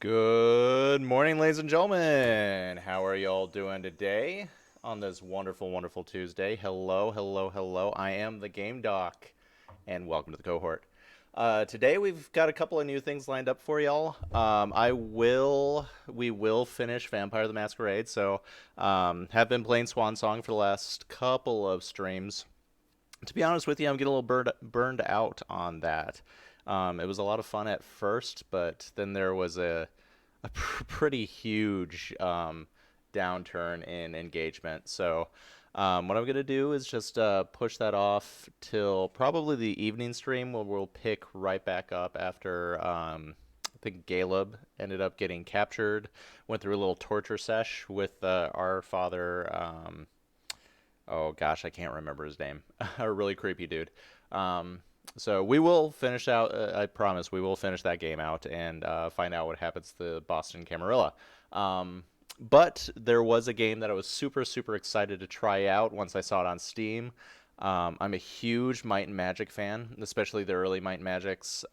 Good morning, ladies and gentlemen. How are y'all doing today on this wonderful, wonderful Tuesday? Hello, hello, hello. I am the Game Doc, and welcome to the cohort. Today we've got a couple of new things lined up for y'all. We will finish Vampire the Masquerade. So, have been playing Swan Song for the last couple of streams. To be honest with you, I'm getting a little burned out on that. It was a lot of fun at first, but then there was a pretty huge downturn in engagement. So, what I'm going to do is just push that off till probably the evening stream where we'll pick right back up after I think Caleb ended up getting captured. Went through a little torture sesh with our father. Oh gosh, I can't remember his name. A really creepy dude. So we will finish out. I promise we will finish that game out and find out what happens to the Boston Camarilla. But there was a game that I was super super excited to try out once I saw it on Steam. I'm a huge Might and Magic fan, especially the early Might and Magics.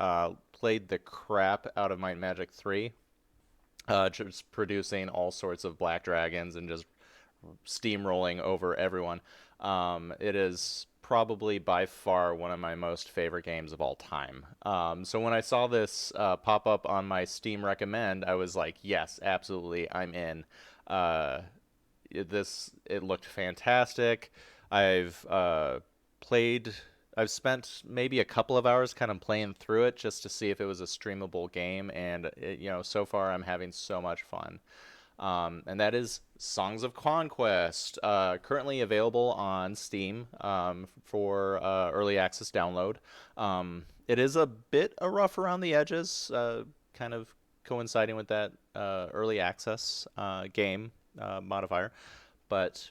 Played the crap out of Might and Magic 3, just producing all sorts of black dragons and just steamrolling over everyone. It is probably by far one of my most favorite games of all time. So when I saw this pop up on my Steam recommend, I was like, yes, absolutely, I'm in. It looked fantastic. I've played. I've spent maybe a couple of hours kind of playing through it just to see if it was a streamable game, and so far I'm having so much fun. And that is Songs of Conquest, currently available on Steam for early access download. It is a bit rough around the edges, kind of coinciding with that early access game modifier, but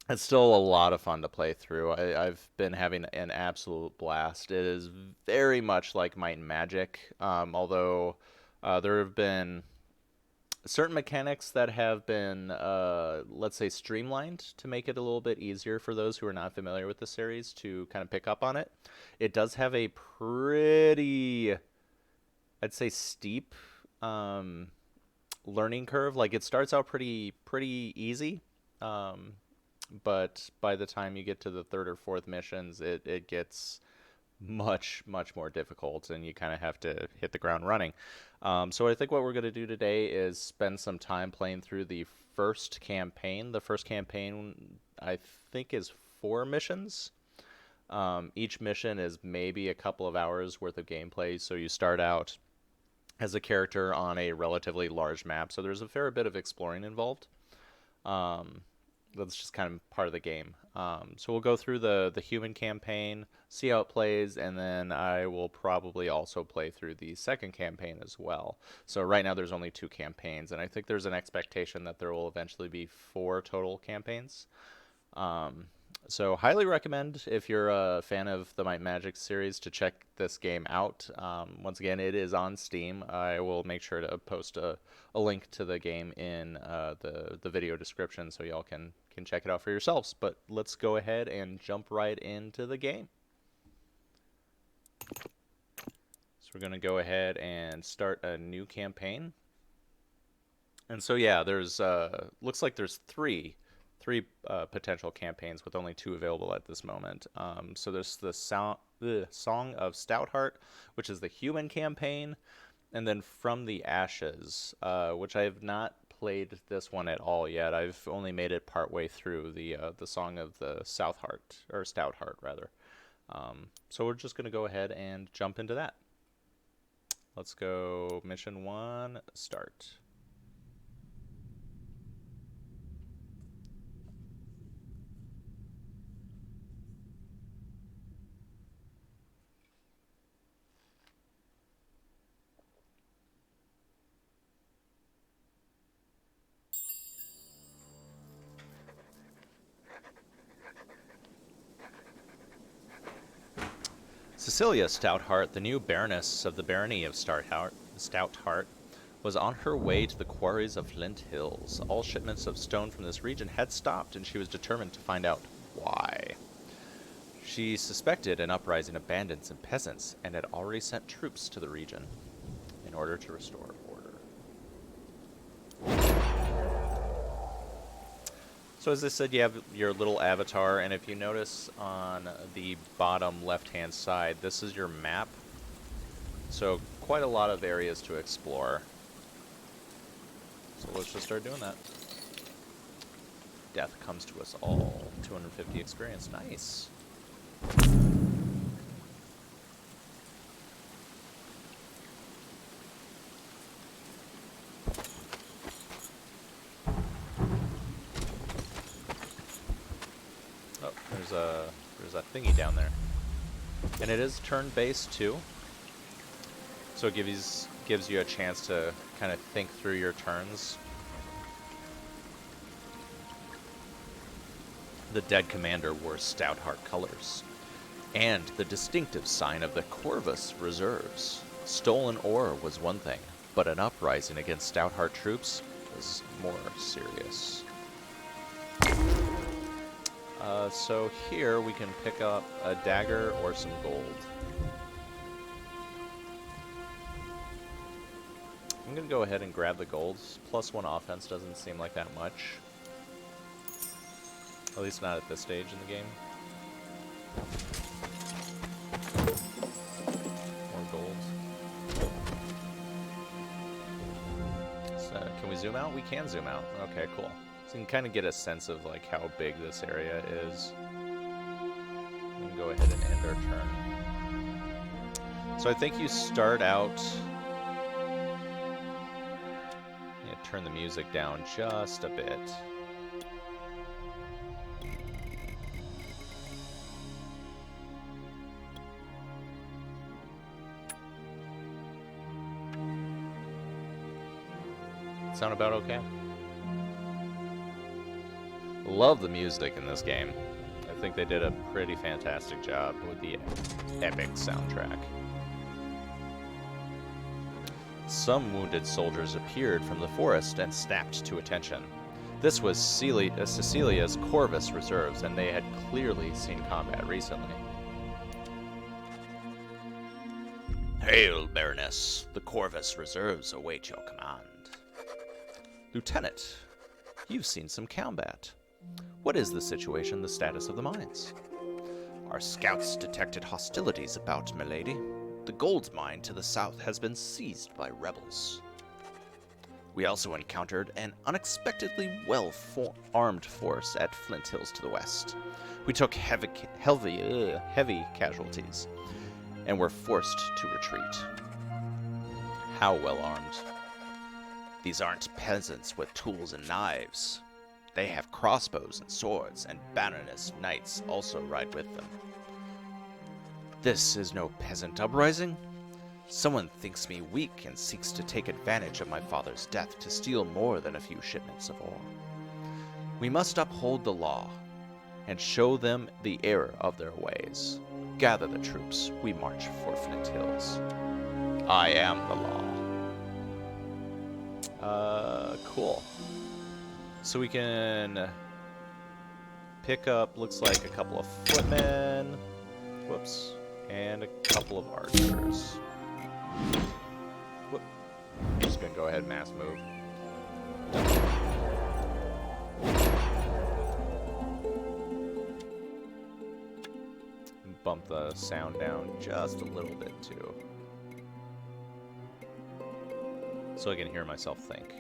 it's still a lot of fun to play through. I've been having an absolute blast. It is very much like Might and Magic, although there have been certain mechanics that have been, let's say, streamlined to make it a little bit easier for those who are not familiar with the series to kind of pick up on it. It does have a pretty, I'd say, steep learning curve. Like it starts out pretty easy, um, but by the time you get to the third or fourth missions, it gets much more difficult, and you kind of have to hit the ground running. So I think what we're going to do today is spend some time playing through the first campaign. The first campaign, I think, is 4 missions. Each mission is maybe a couple of hours worth of gameplay. So you start out as a character on a relatively large map, so there's a fair bit of exploring involved. Um, that's just kind of part of the game. So we'll go through the human campaign, see how it plays, and then I will probably also play through the second campaign as well. So right now there's only 2 campaigns, and I think there's an expectation that there will eventually be 4 total campaigns. Um, so highly recommend if you're a fan of the Might Magic series to check this game out. Once again, it is on Steam. I will make sure to post a link to the game in the video description so y'all can check it out for yourselves. But let's go ahead and jump right into the game. So we're going to go ahead and start a new campaign. And so yeah, there's looks like there's three potential campaigns with only 2 available at this moment. So there's the Song of Stoutheart, which is the human campaign, and then From the Ashes, which I have not played this one at all yet. I've only made it partway through the Song of the Southheart, or Stoutheart rather. So we're just gonna go ahead and jump into that. Let's go mission 1, start. Cecilia Stoutheart, the new Baroness of the Barony of Stoutheart, was on her way to the quarries of Flint Hills. All shipments of stone from this region had stopped, and she was determined to find out why. She suspected an uprising of bandits and peasants, and had already sent troops to the region in order to restore order. So as I said, you have your little avatar, and if you notice on the bottom left-hand side, this is your map. So quite a lot of areas to explore. So let's just start doing that. Death comes to us all. 250 experience. Nice. Oh, there's a thingy down there. And it is turn-based too. So it gives you a chance to kind of think through your turns. The dead commander wore Stoutheart colors, and the distinctive sign of the Corvus Reserves. Stolen ore was one thing, but an uprising against Stoutheart troops was more serious. So here we can pick up a dagger or some gold. I'm going to go ahead and grab the gold. +1 offense doesn't seem like that much. At least not at this stage in the game. More gold. So, can we zoom out? We can zoom out. Okay, cool. So you can kind of get a sense of like how big this area is. We can go ahead and end our turn. So I think you start out... Yeah, turn the music down just a bit. Sound about okay? Love the music in this game. I think they did a pretty fantastic job with the epic soundtrack. Some wounded soldiers appeared from the forest and snapped to attention. This was Cecilia's Corvus Reserves, and they had clearly seen combat recently. Hail, Baroness. The Corvus Reserves await your command. Lieutenant, you've seen some combat. What is the situation, the status of the mines? Our scouts detected hostilities about, milady. The gold mine to the south has been seized by rebels. We also encountered an unexpectedly well-armed force at Flint Hills to the west. We took heavy casualties and were forced to retreat. How well armed? These aren't peasants with tools and knives. They have crossbows and swords, and Baroness knights also ride with them. This is no peasant uprising. Someone thinks me weak and seeks to take advantage of my father's death to steal more than a few shipments of ore. We must uphold the law and show them the error of their ways. Gather the troops. We march for Flint Hills. I am the law. Cool. So we can pick up, looks like a couple of footmen. Whoops. And a couple of archers. Whoop. Just gonna go ahead and mass move. Bump the sound down just a little bit too, so I can hear myself think.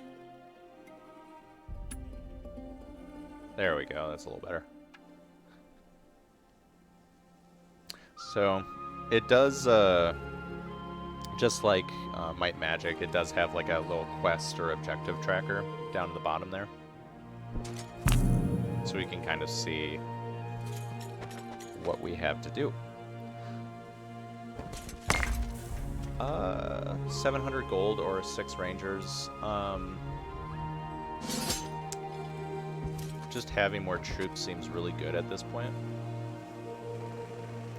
There we go, that's a little better. So, it does, just like Might and Magic, it does have like a little quest or objective tracker down at the bottom there. So we can kind of see what we have to do. 700 gold or 6 rangers. Just having more troops seems really good at this point.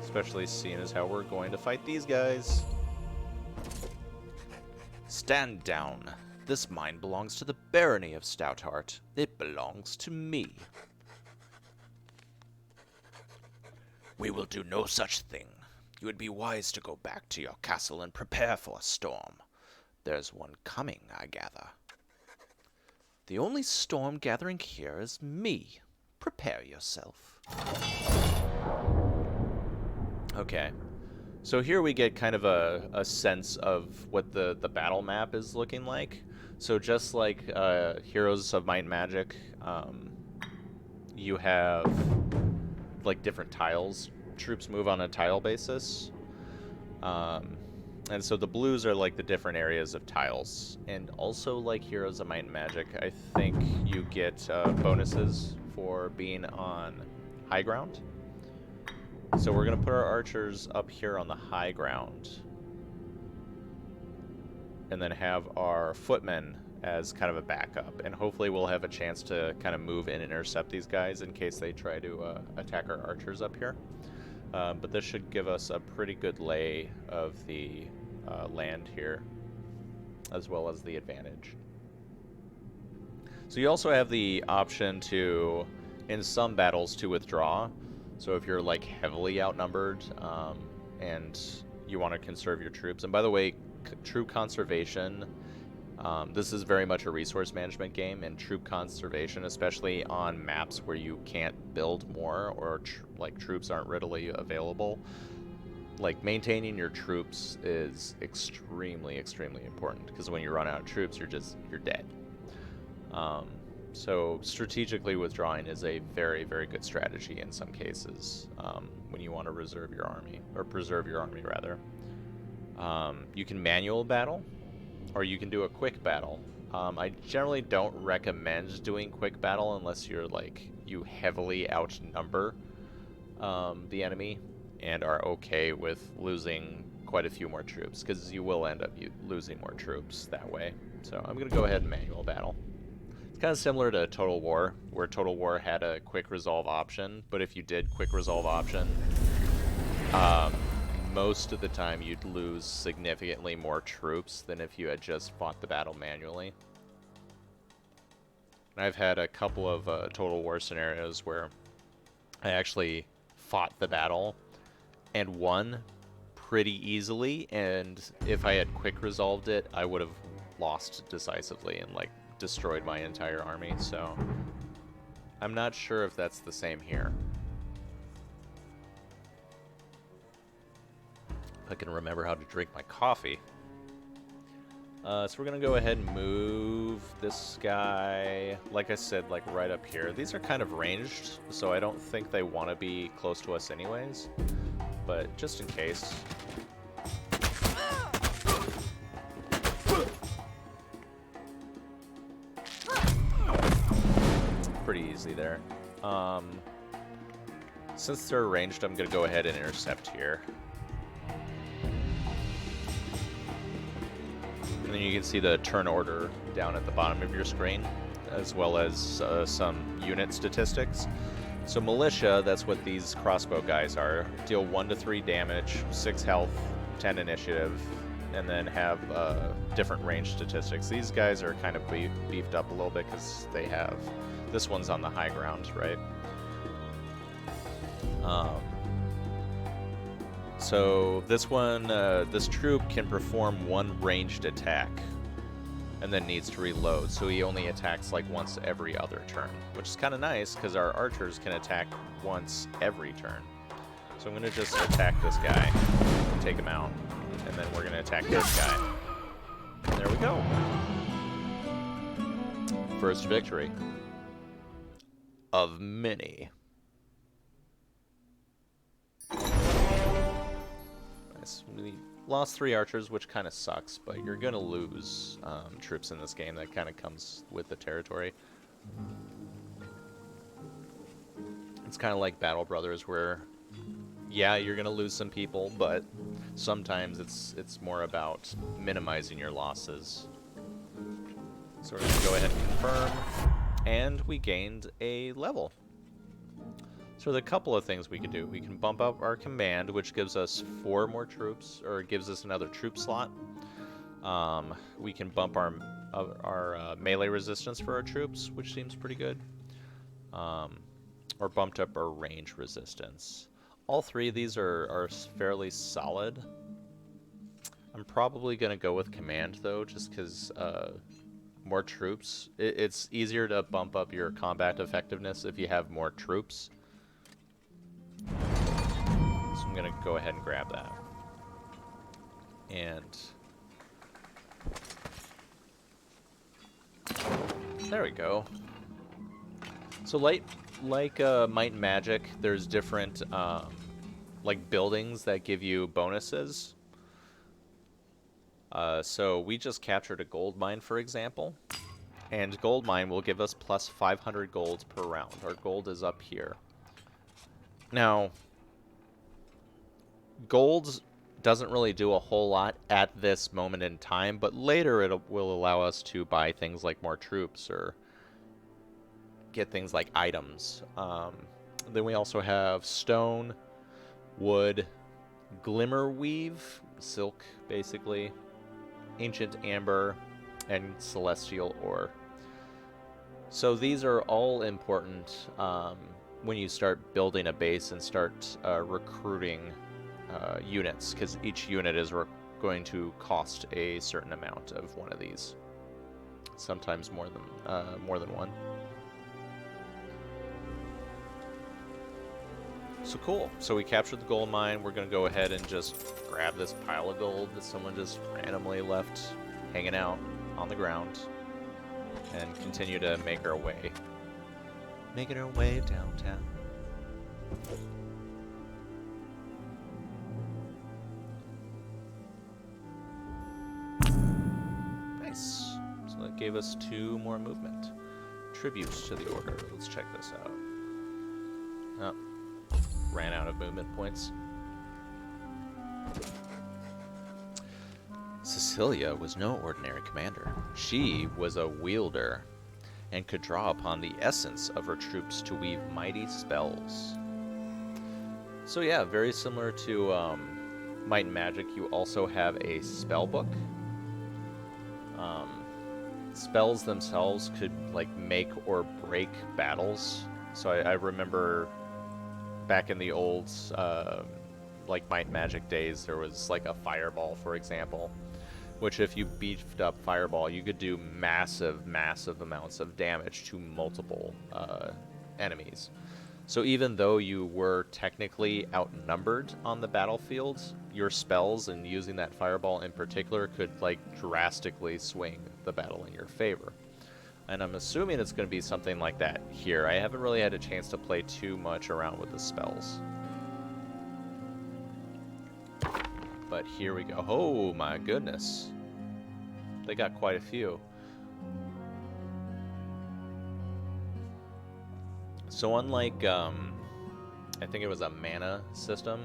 Especially seeing as how we're going to fight these guys. Stand down. This mine belongs to the Barony of Stoutheart. It belongs to me. We will do no such thing. You would be wise to go back to your castle and prepare for a storm. There's one coming, I gather. The only storm gathering here is me. Prepare yourself. Okay. So here we get kind of a sense of what the battle map is looking like. So just like Heroes of Might and Magic, you have like different tiles. Troops move on a tile basis. And so the blues are like the different areas of tiles. And also like Heroes of Might and Magic, I think you get bonuses for being on high ground. So we're going to put our archers up here on the high ground. And then have our footmen as kind of a backup. And hopefully we'll have a chance to kind of move and intercept these guys in case they try to attack our archers up here. But this should give us a pretty good lay of the land here, as well as the advantage. So you also have the option to, in some battles, to withdraw. So if you're like heavily outnumbered and you want to conserve your troops, and by the way, troop conservation, this is very much a resource management game, and troop conservation, especially on maps where you can't build more or like troops aren't readily available, like maintaining your troops is extremely important, because when you run out of troops, you're dead. So strategically withdrawing is a very good strategy in some cases when you want to reserve your army, or preserve your army rather. You can manual battle, or you can do a quick battle. I generally don't recommend doing quick battle unless you're like, you heavily outnumber the enemy and are okay with losing quite a few more troops, because you will end up losing more troops that way. So I'm going to go ahead and manual battle. It's kind of similar to Total War, where Total War had a quick resolve option, but if you did quick resolve option, most of the time you'd lose significantly more troops than if you had just fought the battle manually. And I've had a couple of Total War scenarios where I actually fought the battle and won pretty easily, and if I had quick resolved it, I would have lost decisively and like destroyed my entire army. So I'm not sure if that's the same here. I can remember how to drink my coffee. So we're gonna go ahead and move this guy, like I said, like right up here. These are kind of ranged, so I don't think they want to be close to us anyways, but just in case. Pretty easy there. Since they're ranged, I'm gonna go ahead and intercept here. And then you can see the turn order down at the bottom of your screen, as well as some unit statistics. So militia, that's what these crossbow guys are. Deal 1 to 3 damage, 6 health, 10 initiative, and then have different range statistics. These guys are kind of beefed up a little bit because they have... This one's on the high ground, right? So this one, this troop can perform 1 ranged attack and then needs to reload. So he only attacks like once every other turn, which is kind of nice because our archers can attack once every turn. So I'm going to just attack this guy, take him out, and then we're going to attack this guy. And there we go. First victory of many. Nice. We lost 3 archers, which kind of sucks, but you're going to lose troops in this game. That kind of comes with the territory. It's kind of like Battle Brothers, where, yeah, you're going to lose some people, but sometimes it's more about minimizing your losses. So we're going to go ahead and confirm, and we gained a level. So there's a couple of things we can do. We can bump up our command, which gives us 4 more troops, or gives us another troop slot. We can bump our melee resistance for our troops, which seems pretty good. Or bumped up our range resistance. All 3 of these are fairly solid. I'm probably going to go with command, though, just because more troops. It's easier to bump up your combat effectiveness if you have more troops. So I'm gonna go ahead and grab that. And there we go. So like Might and Magic, there's different like buildings that give you bonuses. So we just captured a gold mine, for example. And gold mine will give us plus 500 gold per round. Our gold is up here. Now, gold doesn't really do a whole lot at this moment in time, but later it will allow us to buy things like more troops or get things like items. Then we also have stone, wood, glimmer weave, silk basically, ancient amber, and celestial ore. So these are all important when you start building a base and start recruiting units, because each unit is going to cost a certain amount of one of these. Sometimes more than one. So cool. So we captured the gold mine. We're going to go ahead and just grab this pile of gold that someone just randomly left hanging out on the ground and continue to make our way. Making our way downtown. Nice. So that gave us 2 more movement. Tributes to the order. Let's check this out. Oh. Ran out of movement points. Cecilia was no ordinary commander. She was a wielder and could draw upon the essence of her troops to weave mighty spells. So yeah, very similar to Might and Magic, you also have a spell book. Spells themselves could like make or break battles. So I remember back in the old like Might and Magic days, there was like a fireball, for example, which if you beefed up fireball, you could do massive amounts of damage to multiple enemies. So even though you were technically outnumbered on the battlefield, your spells and using that fireball in particular could like drastically swing the battle in your favor. And I'm assuming it's going to be something like that here. I haven't really had a chance to play too much around with the spells. But here we go. Oh my goodness. They got quite a few. So unlike, I think it was a mana system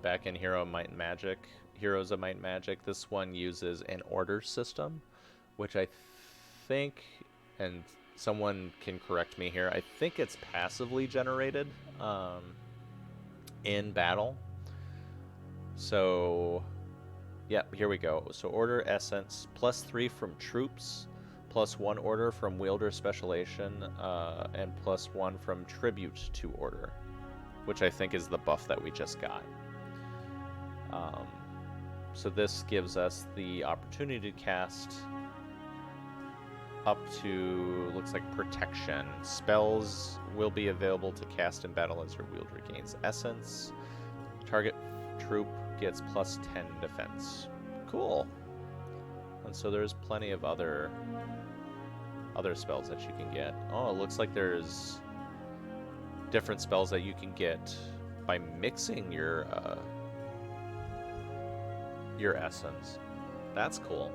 back in Heroes of Might and Magic, this one uses an order system, which I think, and someone can correct me here, I think it's passively generated in battle. So, yeah, here we go. So order essence, +3 from troops, +1 order from wielder specialization, and +1 from tribute to order, which I think is the buff that we just got. So this gives us the opportunity to cast up to, looks like, protection. Spells will be available to cast in battle as your wielder gains essence. Target troop gets +10 defense. Cool. And so there's plenty of other spells that you can get. Oh, it looks like there's different spells that you can get by mixing your essence. That's cool.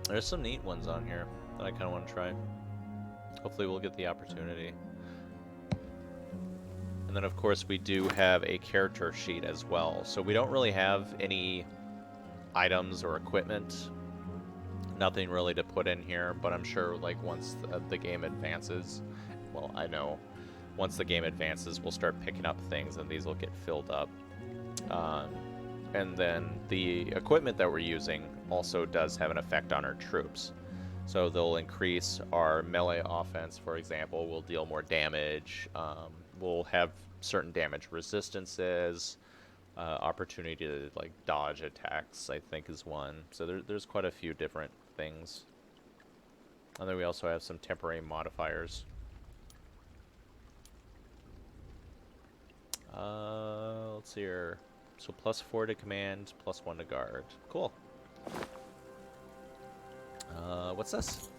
There's some neat ones on here that I kind of want to try. Hopefully we'll get the opportunity. And then, of course, we do have a character sheet as well. So we don't really have any items or equipment. Nothing really to put in here, but I'm sure, like, once the game advances, well, I know, once the game advances, we'll start picking up things, and these will get filled up. And then the equipment that we're using also does have an effect on our troops. So they'll increase our melee offense, for example. We'll deal more damage. We'll have certain damage resistances. Opportunity to like dodge attacks, I think, is one. So there's quite a few different things. And then we also have some temporary modifiers. Let's see here. So +4 to command, +1 to guard. Cool. What's this?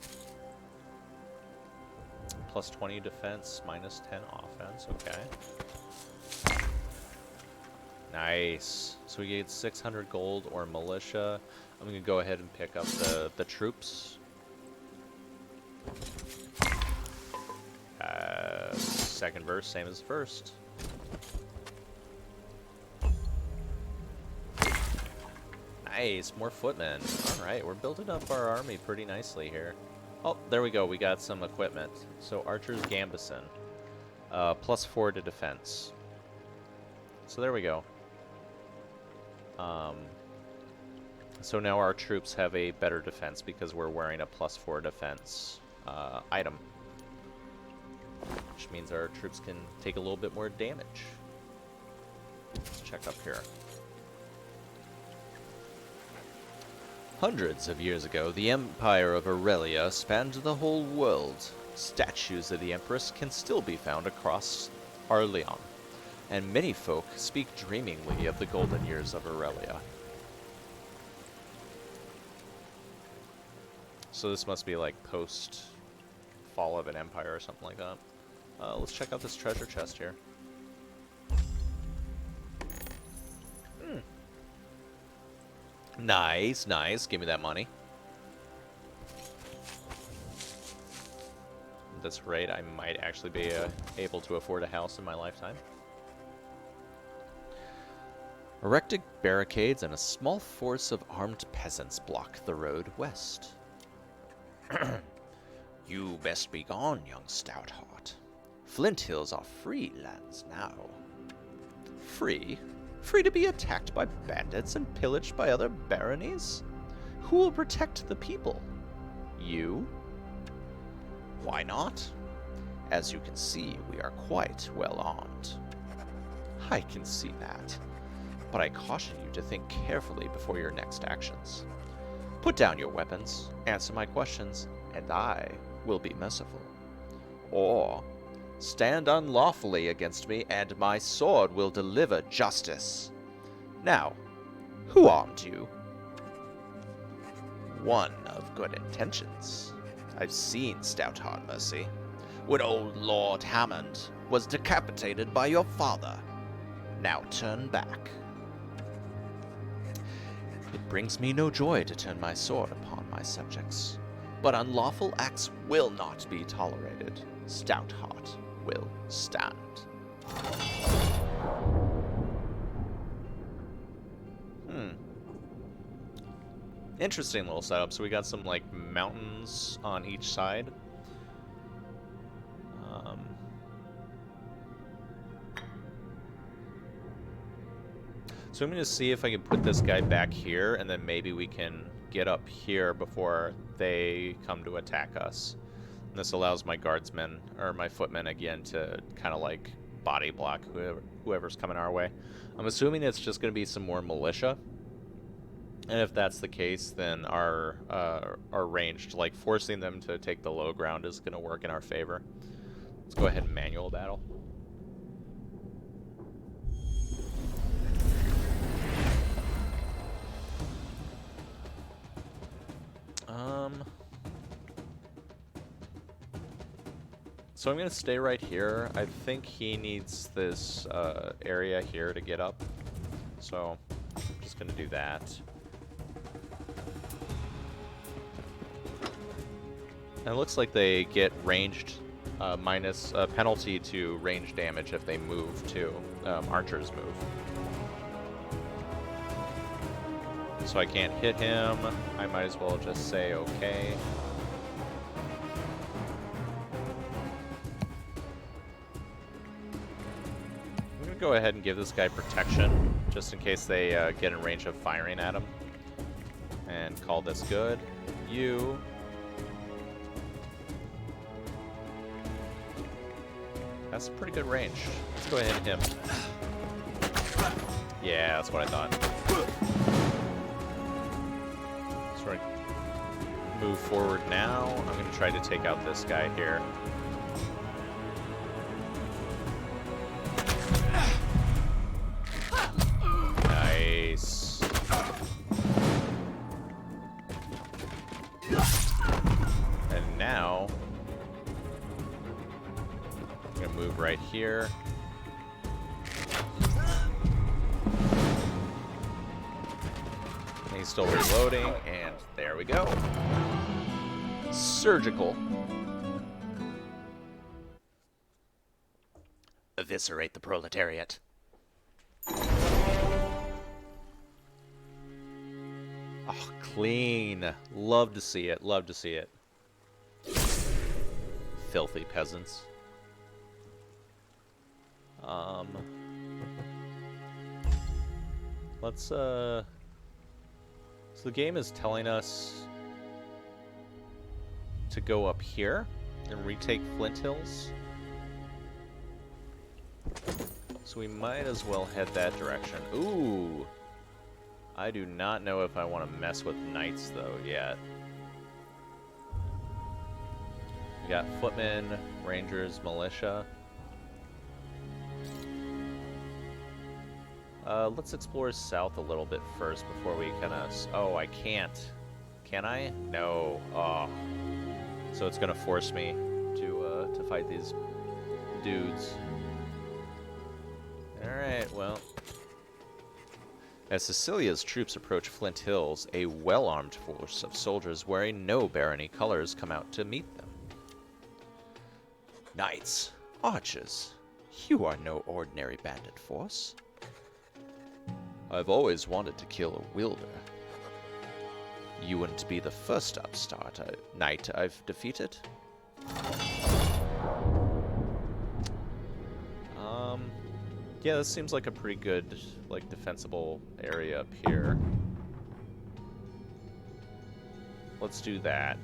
+20 defense, -10 offense. Okay. Nice. So we get 600 gold or militia. I'm gonna go ahead and pick up the troops. Second verse, same as the first. Nice, more footmen. Alright, we're building up our army pretty nicely here. Oh, there we go, we got some equipment. So Archer's Gambison. +4 to defense. So there we go. So now our troops have a better defense because we're wearing a +4 defense item. Which means our troops can take a little bit more damage. Let's check up here. Hundreds of years ago, the Empire of Aurelia spanned the whole world. Statues of the Empress can still be found across Arleon, and many folk speak dreamingly of the golden years of Aurelia. So this must be like post-fall of an empire or something like that. Let's check out this treasure chest here. Nice, nice. Give me that money. At this rate, I might actually be able to afford a house in my lifetime. Erected barricades and a small force of armed peasants block the road west. You best be gone, young Stoutheart. Flint Hills are free lands now. Free? Free to be attacked by bandits and pillaged by other baronies? Who will protect the people? You? Why not? As you can see, we are quite well armed. I can see that, but I caution you to think carefully before your next actions. Put down your weapons, answer my questions, and I will be merciful. Or stand unlawfully against me, and my sword will deliver justice. Now, who armed you? One of good intentions. I've seen Stoutheart Mercy. When old Lord Hammond was decapitated by your father. Now turn back. It brings me no joy to turn my sword upon my subjects, but unlawful acts will not be tolerated. Stoutheart will stand. Interesting little setup. So we got some like mountains on each side. So I'm going to see if I can put this guy back here, and then maybe we can get up here before they come to attack us. And this allows my guardsmen, or my footmen again, to kind of like body block whoever's coming our way. I'm assuming it's just going to be some more militia. And if that's the case, then our range, like forcing them to take the low ground, is going to work in our favor. Let's go ahead and manual battle. So I'm going to stay right here. I think he needs this area here to get up. So I'm just going to do that. And it looks like they get ranged minus a penalty to range damage if they move too. Archers move. So I can't hit him. I might as well just say okay. I'm going to go ahead and give this guy protection, just in case they get in range of firing at him. And call this good. You That's a pretty good range. Let's go ahead and hit him. Yeah, that's what I thought. Sort of move forward now. I'm going to try to take out this guy here. Nice. And now I'm going to move right here. He's still reloading, and there we go. Surgical. Eviscerate the proletariat. Oh, clean. Love to see it. Love to see it. Filthy peasants. Let's, So the game is telling us to go up here and retake Flint Hills. So we might as well head that direction. Ooh! I do not know if I want to mess with knights, though, yet. We got footmen, rangers, militia. Let's explore south a little bit first before we kind of... Oh, I can't. Can I? No. Oh. So it's going to force me to fight these dudes. Alright, well... As Cecilia's troops approach Flint Hills, a well-armed force of soldiers wearing no barony colors come out to meet them. Knights, archers, you are no ordinary bandit force. I've always wanted to kill a wielder. You wouldn't be the first upstart knight I've defeated. Yeah, this seems like a pretty good, like, defensible area up here. Let's do that.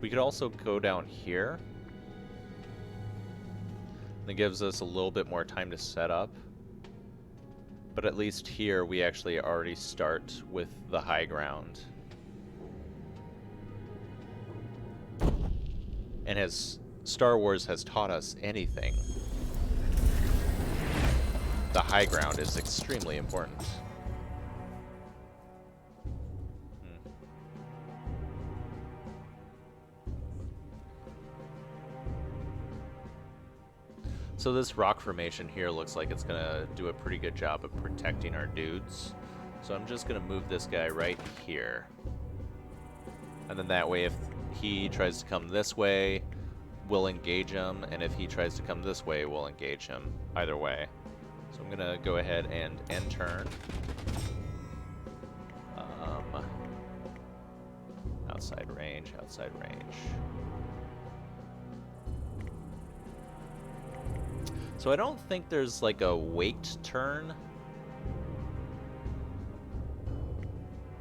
We could also go down here. It gives us a little bit more time to set up. But at least here we actually already start with the high ground. And as Star Wars has taught us anything, the high ground is extremely important. So this rock formation here looks like it's gonna do a pretty good job of protecting our dudes. So I'm just gonna move this guy right here. And then that way if he tries to come this way, we'll engage him, and if he tries to come this way, we'll engage him. Either way. So I'm gonna go ahead and end turn. Outside range, outside range. So I don't think there's like a wait turn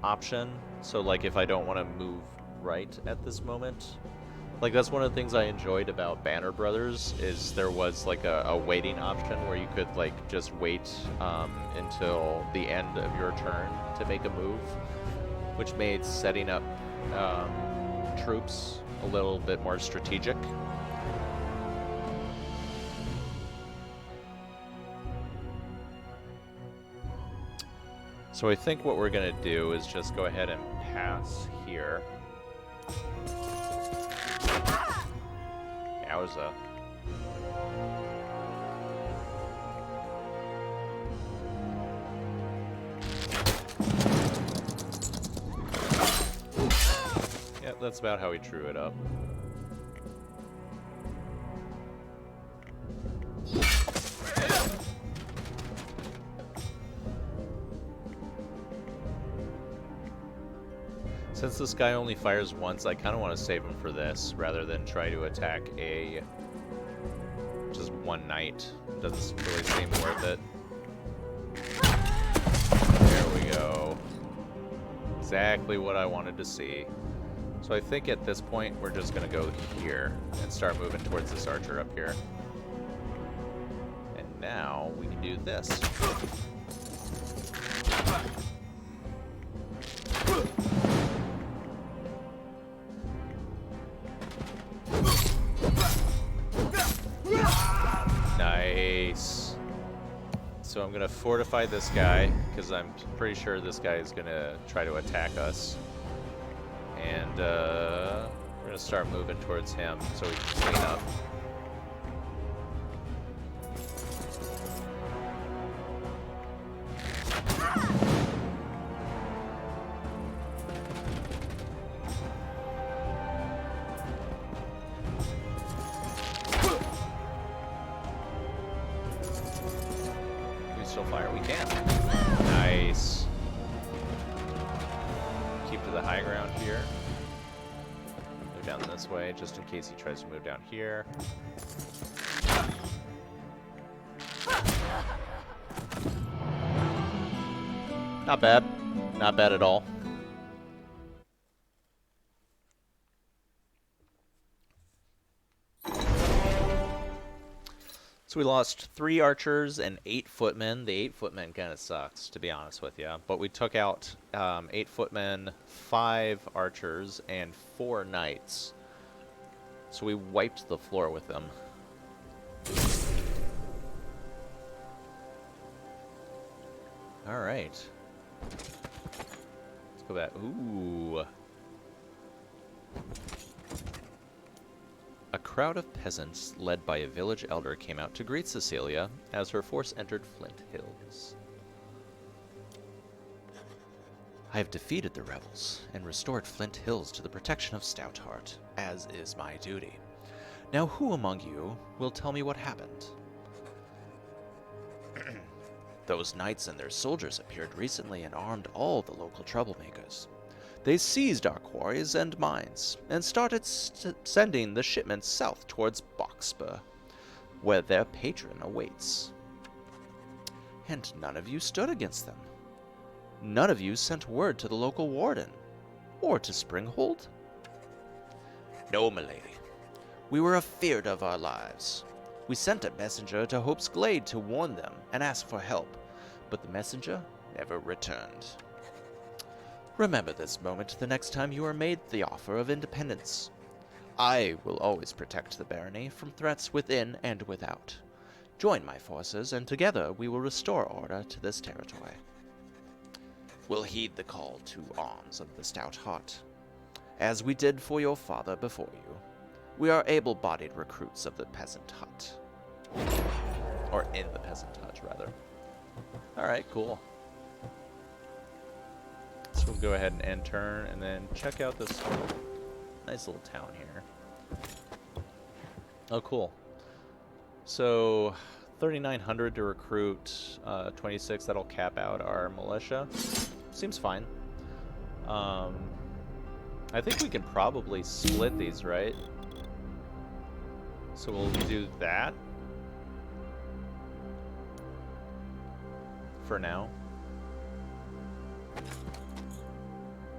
option. So like if I don't want to move right at this moment. Like that's one of the things I enjoyed about Banner Brothers is there was like a waiting option where you could like just wait until the end of your turn to make a move, which made setting up troops a little bit more strategic. So I think what we're going to do is just go ahead and pass here. Yowza. Yep, that's about how he drew it up. Since this guy only fires once, I kind of want to save him for this, rather than try to attack just one knight. Doesn't really seem worth it. There we go. Exactly what I wanted to see. So So I think at this point we're just going to go here and start moving towards this archer up here. And now we can do this. Nice. So I'm going to fortify this guy, because I'm pretty sure this guy is going to try to attack us. And we're going to start moving towards him so we can clean up. Can we still fire? We can. Nice. Keep to the high ground here. Move down this way, just in case he tries to move down here. Not bad. Not bad at all. So we lost 3 archers and 8 footmen. The 8 footmen kind of sucks, to be honest with you. But we took out 8 footmen, 5 archers, and 4 knights. So we wiped the floor with them. Alright. Let's go back. Ooh. A crowd of peasants, led by a village elder, came out to greet Cecilia as her force entered Flint Hills. I have defeated the rebels and restored Flint Hills to the protection of Stoutheart, as is my duty. Now who among you will tell me what happened? Those knights and their soldiers appeared recently and armed all the local troublemakers. They seized our quarries and mines, and started sending the shipments south towards Boxburg, where their patron awaits. And none of you stood against them. None of you sent word to the local warden, or to Springhold? No, milady. We were afeard of our lives. We sent a messenger to Hope's Glade to warn them and ask for help, but the messenger never returned. Remember this moment the next time you are made the offer of independence. I will always protect the barony from threats within and without. Join my forces, and together we will restore order to this territory. We'll heed the call to arms of the Stout Heart, as we did for your father before you. We are able-bodied recruits of the Peasant Hut. Or in the Peasant Hut, rather. Alright, cool. So we'll go ahead and end turn, and then check out this nice little town here. Oh, cool. So, 3,900 to recruit, 26, that'll cap out our militia. Seems fine. I think we can probably split these, right? So we'll do that. For now.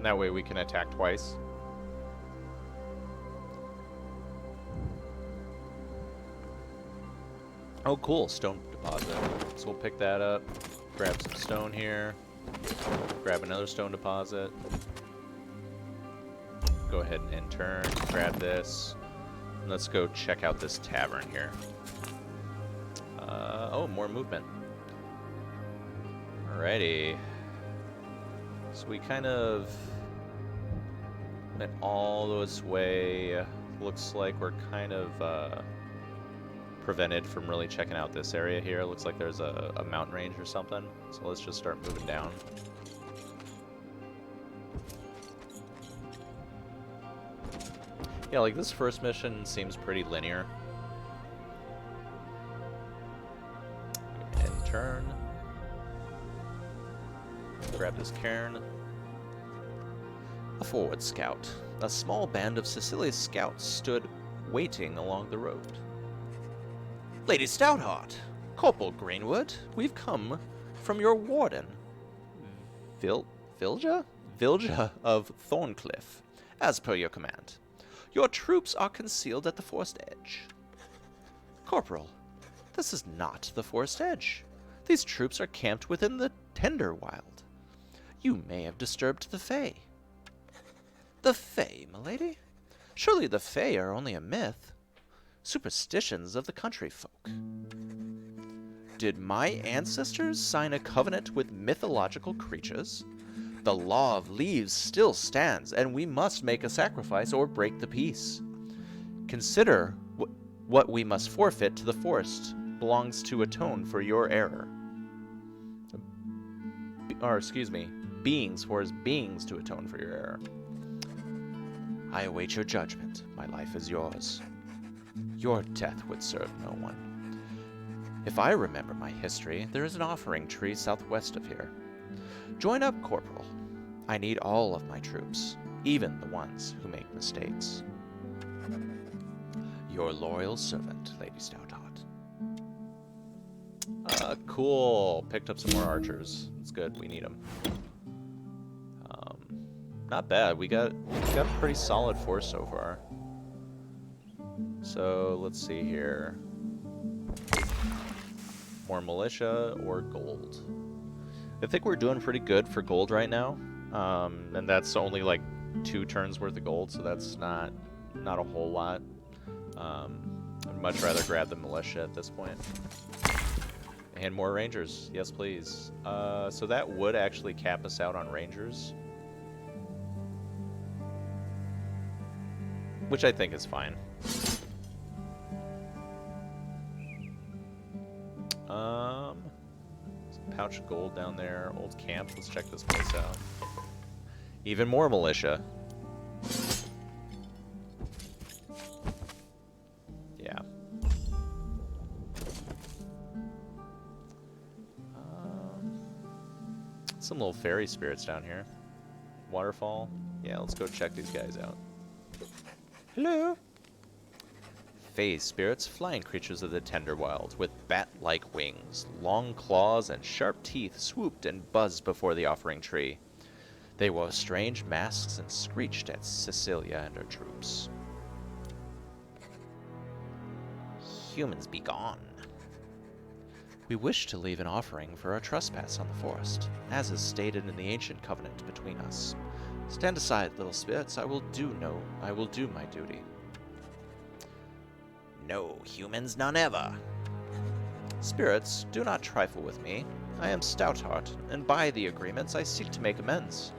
That way we can attack twice. Oh, cool. Stone deposit. So we'll pick that up. Grab some stone here. Grab another stone deposit. Go ahead and end turn. Grab this. And let's go check out this tavern here. Oh, more movement. Alrighty. So we kind of went all this way. Looks like we're kind of prevented from really checking out this area here. Looks like there's a mountain range or something. So let's just start moving down. Yeah, like this first mission seems pretty linear. End turn. Grab this cairn. A forward scout. A small band of Cecilia's scouts stood waiting along the road. Lady Stoutheart, Corporal Greenwood, we've come from your warden, Vilja of Thorncliffe, As per your command. Your troops are concealed at the forest edge. Corporal, this is not the forest edge. These troops are camped within the tender wild. You may have disturbed the Fae. The Fae, milady? Surely the Fae are only a myth. Superstitions of the country folk. Did my ancestors sign a covenant with mythological creatures? The law of leaves still stands, and we must make a sacrifice or break the peace. Consider what we must forfeit to the forest belongs to atone for your error. Or, excuse me, beings for his beings to atone for your error. I await your judgment. My life is yours. Your death would serve no one. If I remember my history, there is an offering tree southwest of here. Join up, Corporal. I need all of my troops, even the ones who make mistakes. Your loyal servant, Lady Stoutheart. Cool. Picked up some more archers. It's good. We need them. Not bad. We got a pretty solid force so far. So let's see here. More militia or gold. I think we're doing pretty good for gold right now. And that's only like 2 turns worth of gold, so that's not a whole lot. I'd much rather grab the militia at this point. And more rangers. Yes, please. So that would actually cap us out on rangers. Which I think is fine. Some pouch of gold down there. Old camp. Let's check this place out. Even more militia. Yeah. Some little fairy spirits down here. Waterfall. Yeah, let's go check these guys out. Hello. Fae spirits, flying creatures of the tender wild, with bat-like wings, long claws, and sharp teeth, swooped and buzzed before the offering tree. They wore strange masks and screeched at Cecilia and her troops. Humans be gone. We wish to leave an offering for our trespass on the forest, as is stated in the ancient covenant between us. Stand aside, little spirits. I will do my duty. No humans, none ever. Spirits, do not trifle with me. I am Stoutheart, and by the agreements I seek to make amends.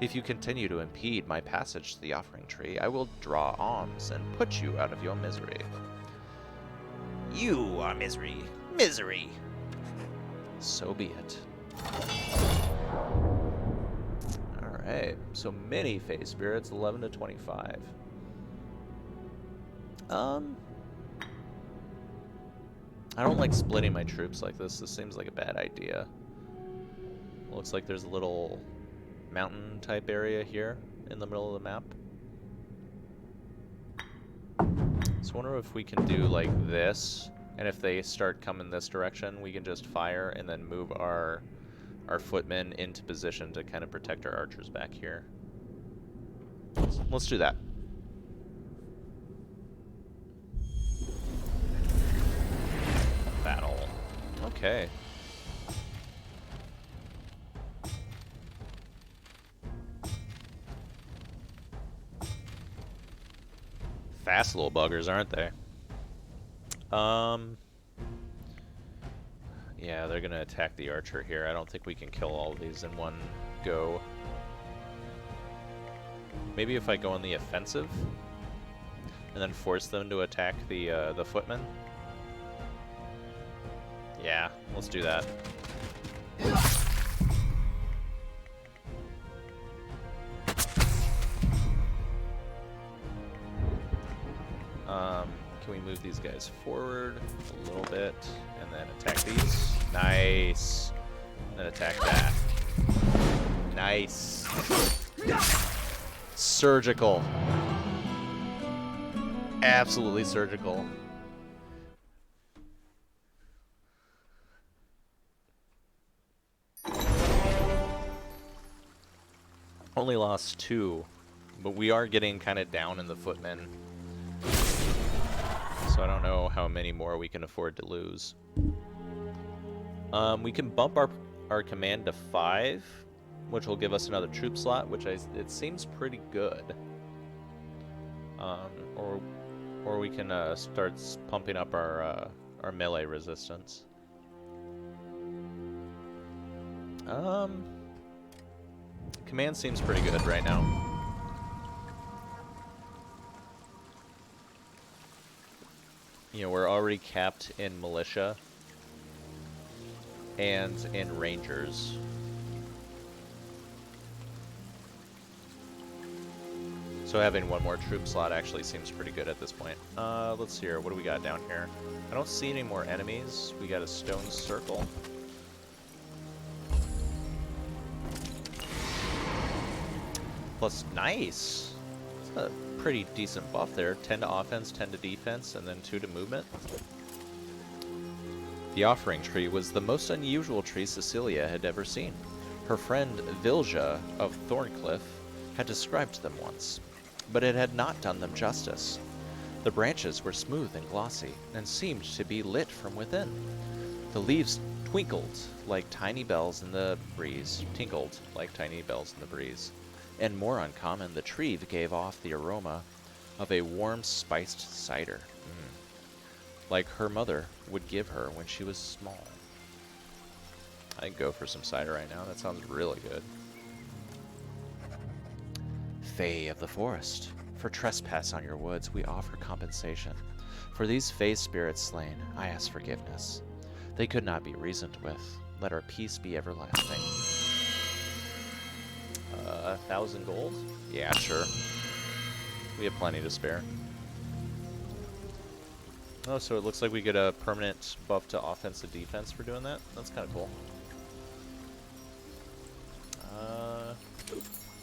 If you continue to impede my passage to the offering tree, I will draw arms and put you out of your misery. You are misery. Misery. So be it. Alright, so mini Fae spirits, 11 to 25. I don't like splitting my troops like this. This seems like a bad idea. Looks like there's a little mountain type area here in the middle of the map. So I wonder if we can do like this, and if they start coming this direction, we can just fire and then move our footmen into position to kind of protect our archers back here. Let's do that. Battle. Okay. Fast little buggers, aren't they? Yeah, they're gonna attack the archer here. I don't think we can kill all of these in one go. Maybe if I go on the offensive and then force them to attack the footmen. Yeah, let's do that. Can we move these guys forward a little bit and then attack these? Nice. And then attack that. Nice. Surgical. Absolutely surgical. Only lost 2, But we are getting kind of down in the footmen. So I don't know how many more we can afford to lose. We can bump our command to 5, which will give us another troop slot, which it seems pretty good. Or we can start pumping up our melee resistance. Command seems pretty good right now. You know, we're already capped in militia and in rangers. So having one more troop slot actually seems pretty good at this point. Let's see here. What do we got down here? I don't see any more enemies. We got a stone circle. Plus, nice. That's a pretty decent buff there. 10 to offense, 10 to defense, and then 2 to movement. The offering tree was the most unusual tree Cecilia had ever seen. Her friend Vilja of Thorncliffe had described them once, but it had not done them justice. The branches were smooth and glossy, and seemed to be lit from within. The leaves twinkled like tiny bells in the breeze, tinkled like tiny bells in the breeze. And more uncommon, the tree gave off the aroma of a warm, spiced cider, like her mother would give her when she was small. I'd go for some cider right now. That sounds really good. Fae of the forest, for trespass on your woods, we offer compensation. For these Fae spirits slain, I ask forgiveness. They could not be reasoned with. Let our peace be everlasting. 1,000 gold? Yeah, sure. We have plenty to spare. Oh, so it looks like we get a permanent buff to offensive defense for doing that. That's kind of cool.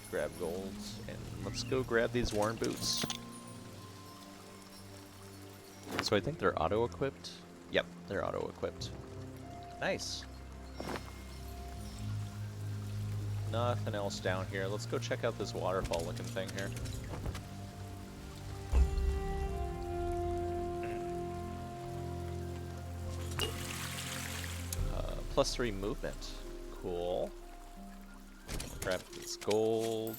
Grab golds, and let's go grab these worn boots. So I think they're auto-equipped. Yep, they're auto-equipped. Nice. Nothing else down here. Let's go check out this waterfall-looking thing here. +3 movement. Cool. Grab this gold.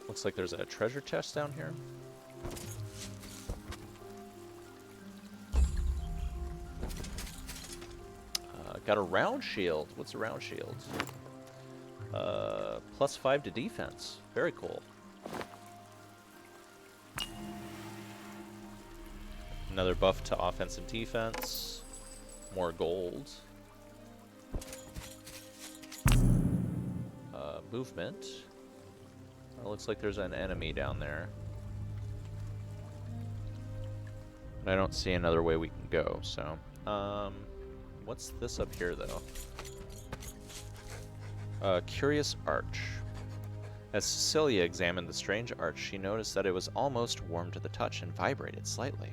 Looks like there's a treasure chest down here. Got a round shield. What's a round shield? +5 to defense. Very cool. Another buff to offense and defense. More gold. Movement. It looks like there's an enemy down there. But I don't see another way we can go, so... what's this up here, though? Curious arch. As Cecilia examined the strange arch, she noticed that it was almost warm to the touch and vibrated slightly.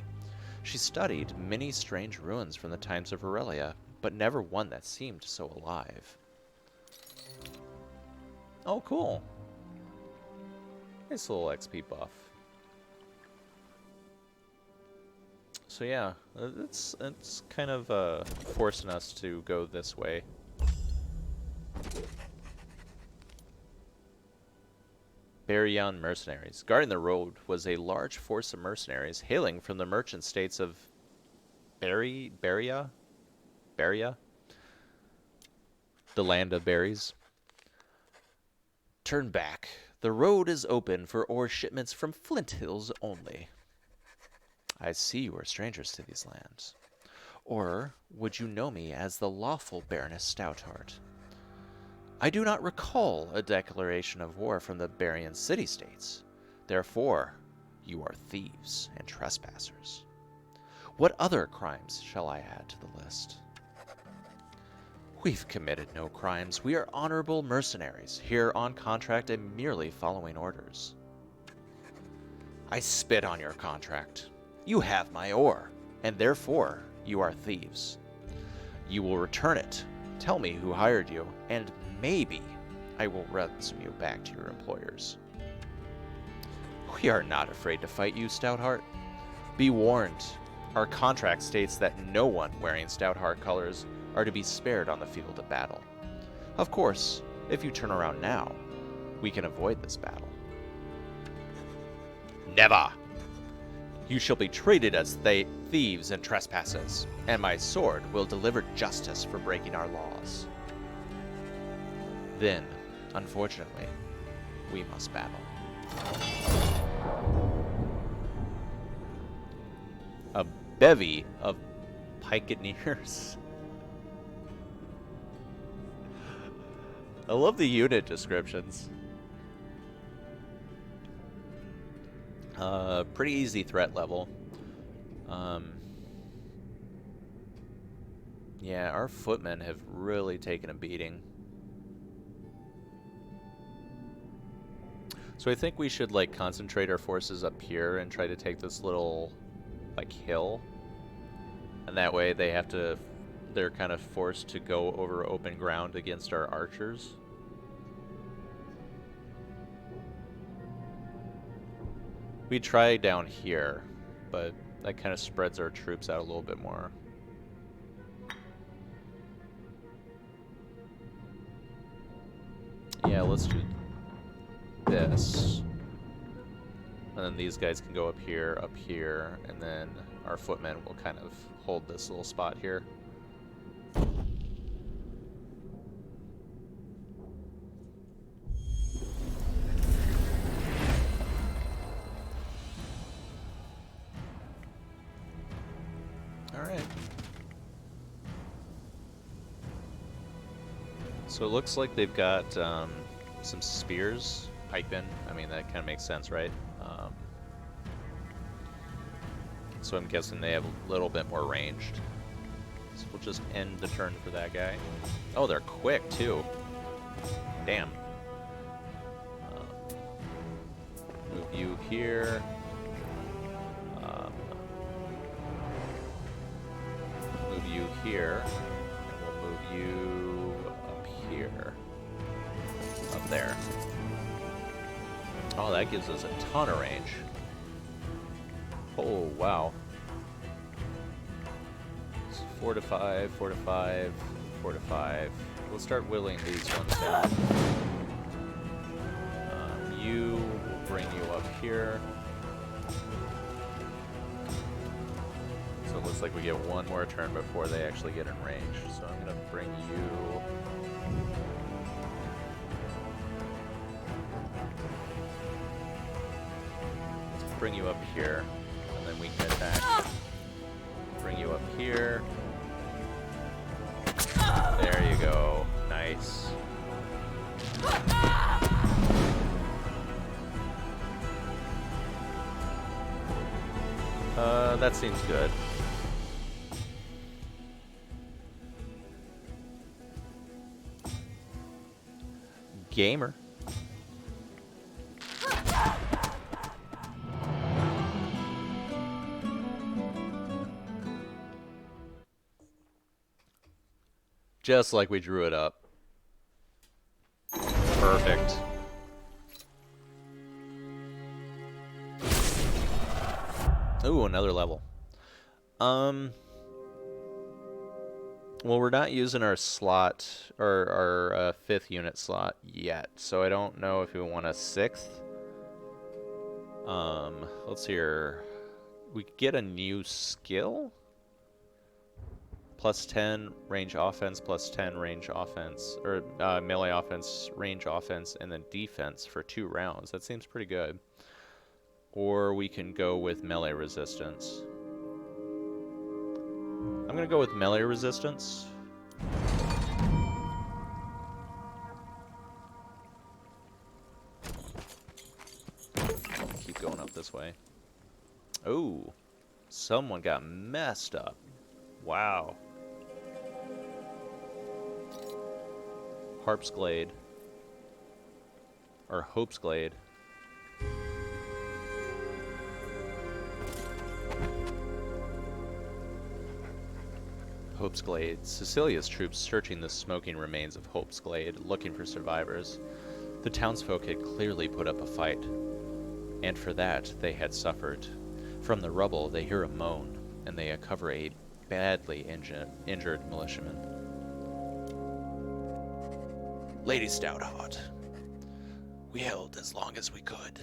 She studied many strange ruins from the times of Aurelia, but never one that seemed so alive. Oh, cool. Nice little XP buff. So yeah, it's kind of forcing us to go this way. Baryan mercenaries. Guarding the road was a large force of mercenaries hailing from the merchant states of Beria? The land of berries. Turn back. The road is open for ore shipments from Flint Hills only. I see you are strangers to these lands. Or would you know me as the lawful Baroness Stoutheart? I do not recall a declaration of war from the Baryan city-states. Therefore, you are thieves and trespassers. What other crimes shall I add to the list? We've committed no crimes. We are honorable mercenaries, here on contract and merely following orders. I spit on your contract. You have my ore, and therefore you are thieves. You will return it, tell me who hired you, and maybe I will ransom you back to your employers. We are not afraid to fight you, Stoutheart. Be warned, our contract states that no one wearing Stoutheart colors are to be spared on the field of battle. Of course, if you turn around now, we can avoid this battle. Never! You shall be treated as thieves and trespassers, and my sword will deliver justice for breaking our laws. Then, unfortunately, we must battle. A bevy of pikeneers. I love the unit descriptions. Pretty easy threat level. Yeah, our footmen have really taken a beating. So I think we should like concentrate our forces up here and try to take this little like hill. And that way they're kind of forced to go over open ground against our archers. We try down here, but that kind of spreads our troops out a little bit more. Yeah, let's do this. And then these guys can go up here, and then our footmen will kind of hold this little spot here. Alright. So it looks like they've got some spears, pikemen. I mean, that kind of makes sense, right? So I'm guessing they have a little bit more ranged. So we'll just end the turn for that guy. Oh, they're quick, too. Damn. Move you here. Move you here. And we'll move you up here. Up there. Oh, that gives us a ton of range. Oh, wow. It's 4 to 5, 4 to 5, 4 to 5. We'll start whittling these ones down. You will bring you up here. So it looks like we get one more turn before they actually get in range. So I'm going to bring you... bring you up here, and then we can attack. Bring you up here. There you go. Nice. That seems good. Gamer. Just like we drew it up. Perfect. Ooh, another level. Well, we're not using our slot, or our 5th unit slot yet, so I don't know if we want a 6th. Let's see here. We get a new skill? Plus 10 range offense, plus 10 range offense, or melee offense, range offense, and then defense for 2 rounds. That seems pretty good. Or we can go with melee resistance. I'm gonna go with melee resistance. Keep going up this way. Oh, someone got messed up. Wow. Harp's Glade. Or Hope's Glade. Hope's Glade, Cecilia's troops searching the smoking remains of Hope's Glade, looking for survivors. The townsfolk had clearly put up a fight, and for that they had suffered. From the rubble they hear a moan, and they uncover a badly injured militiaman. Lady Stoutheart, we held as long as we could.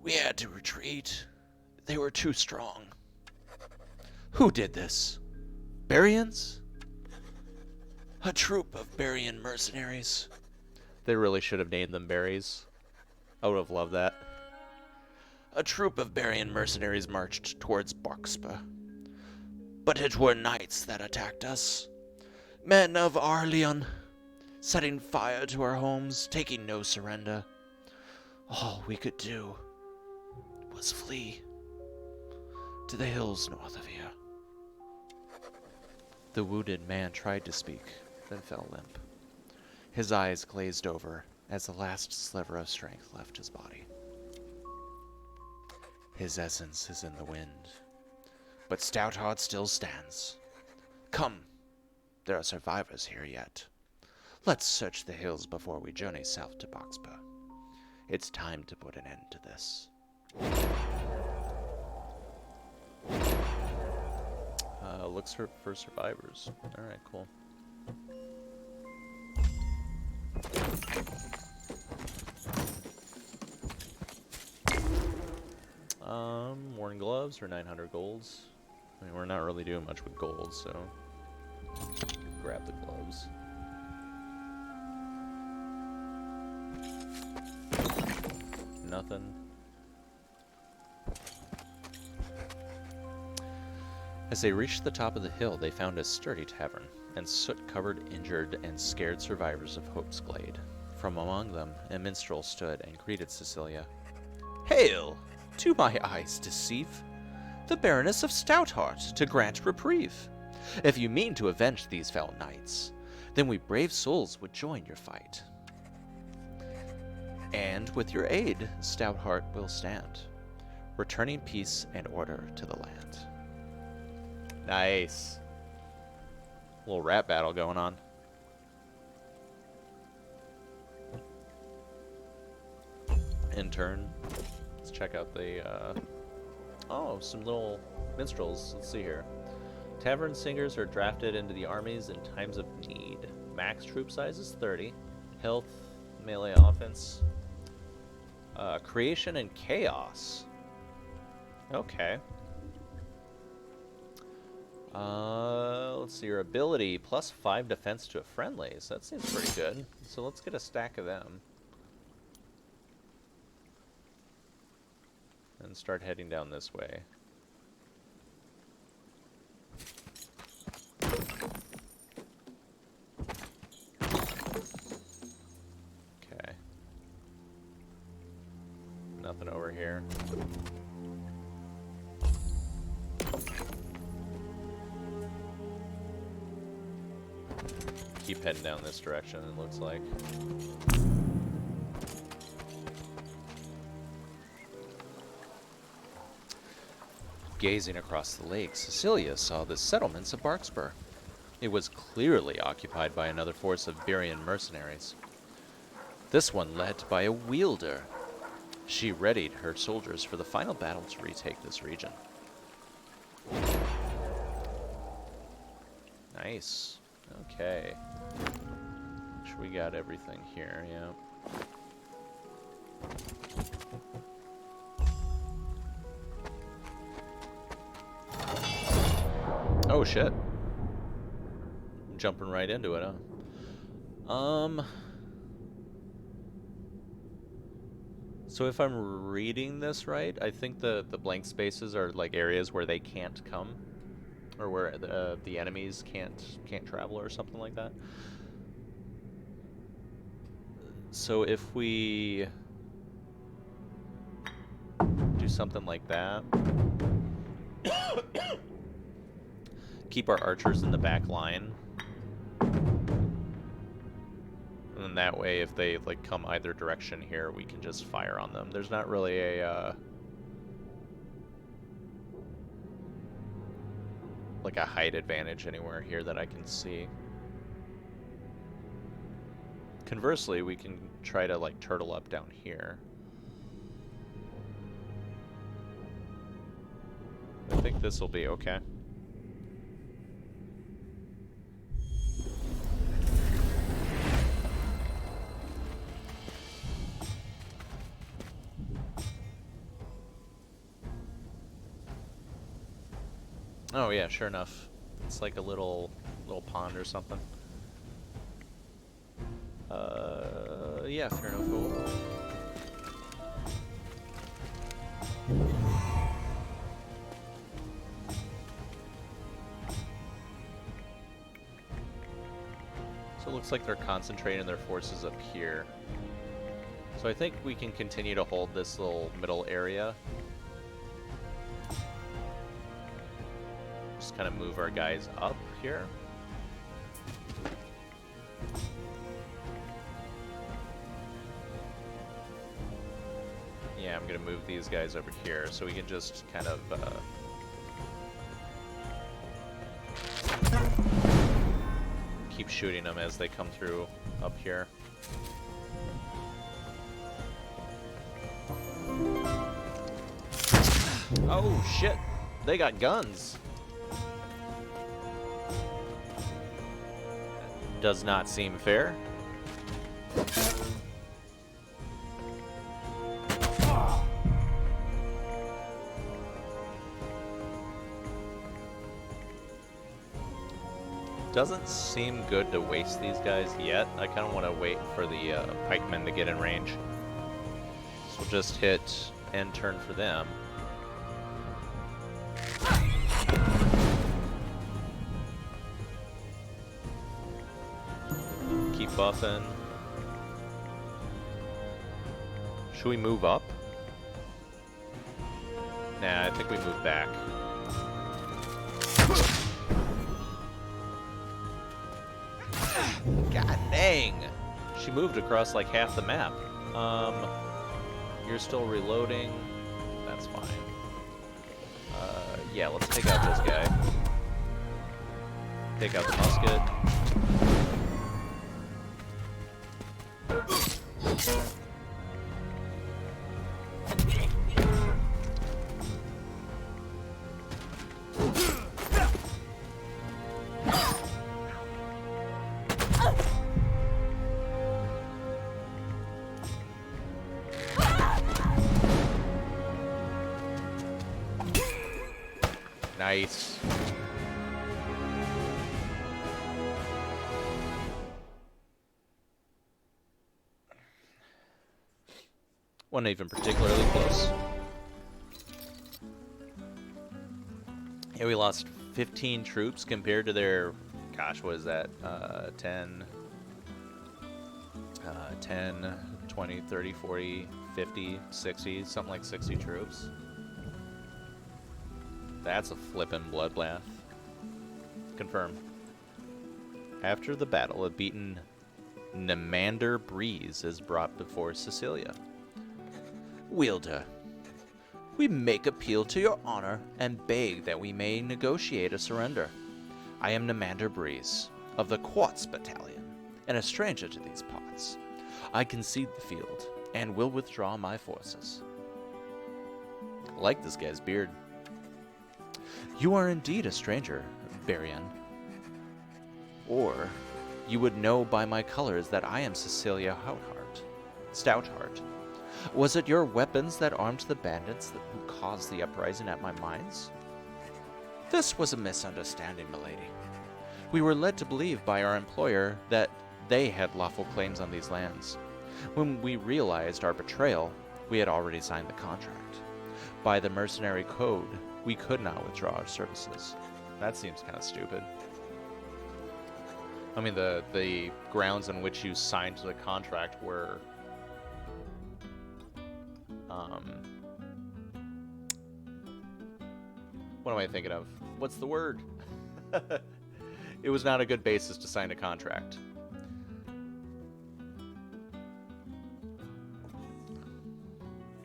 We had to retreat. They were too strong. Who did this? Barians? A troop of Barian mercenaries. They really should have named them berries. I would have loved that. A troop of Barian mercenaries marched towards Barkspa. But it were knights that attacked us. Men of Arleon, setting fire to our homes, taking no surrender. All we could do was flee to the hills north of here. The wounded man tried to speak, then fell limp. His eyes glazed over as the last sliver of strength left his body. His essence is in the wind, but Stoutheart still stands. Come, there are survivors here yet. Let's search the hills before we journey south to Boxpa. It's time to put an end to this. Looks for survivors. Alright, cool. Worn gloves or 900 golds. I mean, we're not really doing much with gold, so grab the gloves. Nothing. As they reached the top of the hill, they found a sturdy tavern, and soot-covered, injured, and scared survivors of Hope's Glade. From among them, a minstrel stood and greeted Cecilia. Hail! Do my eyes deceive? The Baroness of Stoutheart, to grant reprieve. If you mean to avenge these fell knights, then we brave souls would join your fight. And with your aid, Stoutheart will stand, returning peace and order to the land. Nice. Little rap battle going on. In turn, let's check out the, oh, some little minstrels. Let's see here. Tavern singers are drafted into the armies in times of need. Max troop size is 30. Health, melee offense. Creation and chaos. Okay. Let's see, your ability, plus 5 defense to a friendly, so that seems pretty good. So let's get a stack of them. And start heading down this way. Okay. Nothing over here. Keep heading down this direction, it looks like. Gazing across the lake, Cecilia saw the settlements of Barkspur. It was clearly occupied by another force of Barian mercenaries. This one led by a wielder. She readied her soldiers for the final battle to retake this region. Nice. Okay. Make sure we got everything here, yeah. Oh shit. Jumping right into it, huh? So if I'm reading this right, I think the blank spaces are like areas where they can't come, or where the enemies can't travel or something like that. So if we do something like that, keep our archers in the back line, and then that way if they like come either direction here, we can just fire on them. There's not really a like a height advantage anywhere here that I can see. Conversely, we can try to like turtle up down here. I think this will be okay. Oh yeah, sure enough. It's like a little pond or something. Yeah, fair enough. Cool. So it looks like they're concentrating their forces up here. So I think we can continue to hold this little middle area. Just kind of move our guys up here. Yeah, I'm gonna move these guys over here so we can just kind of keep shooting them as they come through up here. Oh shit! They got guns! Does not seem fair. Doesn't seem good to waste these guys yet. I kind of want to wait for the pikemen to get in range. So we'll just hit end turn for them. Keep buffing. Should we move up? Nah, I think we move back. God dang! She moved across like half the map. You're still reloading. That's fine. Yeah, let's take out this guy. Take out the musket. Nice. Wasn't even particularly close. Yeah, we lost 15 troops compared to their, gosh, what is that? 10, 20, 30, 40, 50, 60, something like 60 troops. That's a flippin' bloodbath. Confirm. After the battle, a beaten Nemander Breeze is brought before Cecilia. Wielder, we make appeal to your honor and beg that we may negotiate a surrender. I am Nemander Breeze, of the Quartz Battalion, and a stranger to these parts. I concede the field, and will withdraw my forces. I like this guy's beard. You are indeed a stranger, Barian. Or you would know by my colors that I am Cecilia Stoutheart. Was it your weapons that armed the bandits who caused the uprising at my mines? This was a misunderstanding, milady. We were led to believe by our employer that they had lawful claims on these lands. When we realized our betrayal, we had already signed the contract. By the mercenary code, we could not withdraw our services. That seems kind of stupid. I mean, the grounds on which you signed the contract were what am I thinking of? What's the word? It was not a good basis to sign a contract.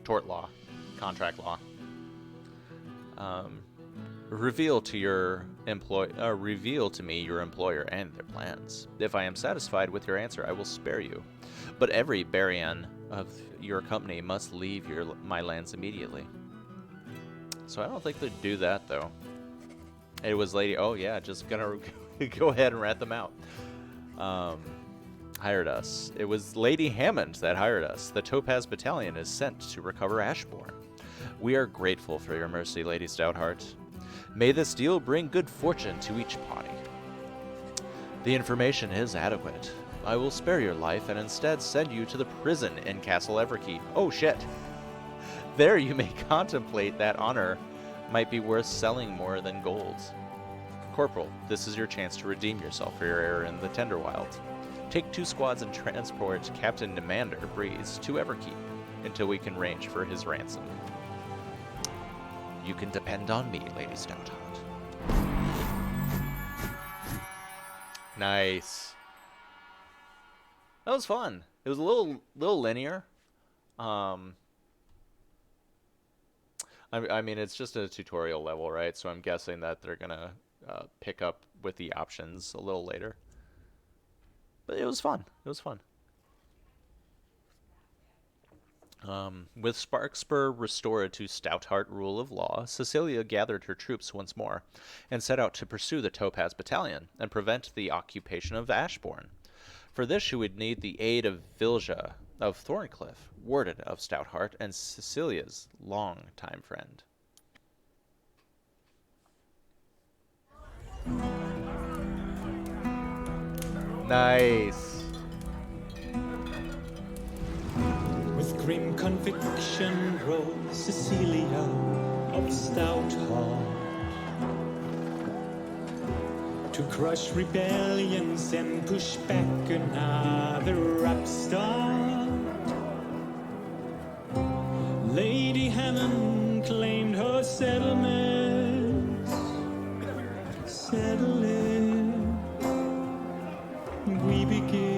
Tort law. Contract law. Reveal to me your employer and their plans. If I am satisfied with your answer, I will spare you. But every Barian of your company must leave my lands immediately. So I don't think they'd do that, though. It was Lady... Oh, yeah, just gonna go ahead and rat them out. Hired us. It was Lady Hammond that hired us. The Topaz Battalion is sent to recover Ashbourne. We are grateful for your mercy, Lady Stoutheart. May this deal bring good fortune to each party. The information is adequate. I will spare your life and instead send you to the prison in Castle Everkeep. Oh, shit. There you may contemplate that honor might be worth selling more than gold. Corporal, this is your chance to redeem yourself for your error in the Tenderwild. Take 2 squads and transport Captain Demander Breeze to Everkeep until we can arrange for his ransom. You can depend on me, Lady Stoutheart. Nice. That was fun. It was a little linear. I mean, it's just a tutorial level, right? So I'm guessing that they're gonna pick up with the options a little later. But it was fun. It was fun. With Sparkspur restored to Stoutheart rule of law, Cecilia gathered her troops once more and set out to pursue the Topaz Battalion and prevent the occupation of Ashbourne. For this, she would need the aid of Vilja of Thorncliffe, Warden of Stoutheart, and Cecilia's long-time friend. Nice. With grim conviction rose Cecilia of Stoutheart to crush rebellions and push back another upstart. Lady Hammond claimed her settlements. Settle it, we begin.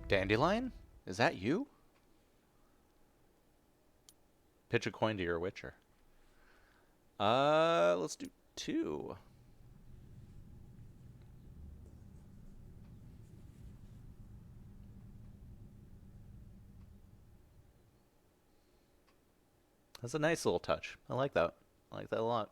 Dandelion? Is that you? Pitch a coin to your Witcher. Let's do 2. That's a nice little touch. I like that. I like that a lot.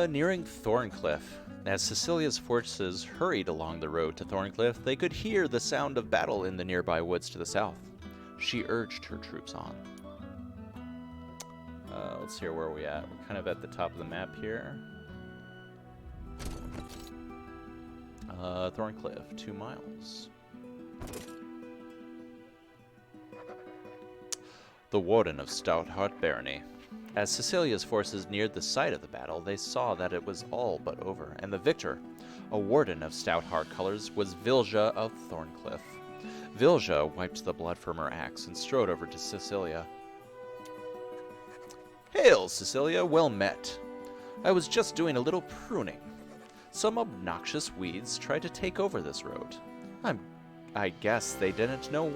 Nearing Thorncliffe. As Cecilia's forces hurried along the road to Thorncliffe, they could hear the sound of battle in the nearby woods to the south. She urged her troops on. Let's hear where we at. We're kind of at the top of the map here. Thorncliffe, 2 miles. The Warden of Stoutheart Barony. As Cecilia's forces neared the site of the battle, they saw that it was all but over, and the victor, a warden of Stoutheart colors, was Vilja of Thorncliffe. Vilja wiped the blood from her axe and strode over to Cecilia. Hail, Cecilia, well met. I was just doing a little pruning. Some obnoxious weeds tried to take over this road. I guess they didn't know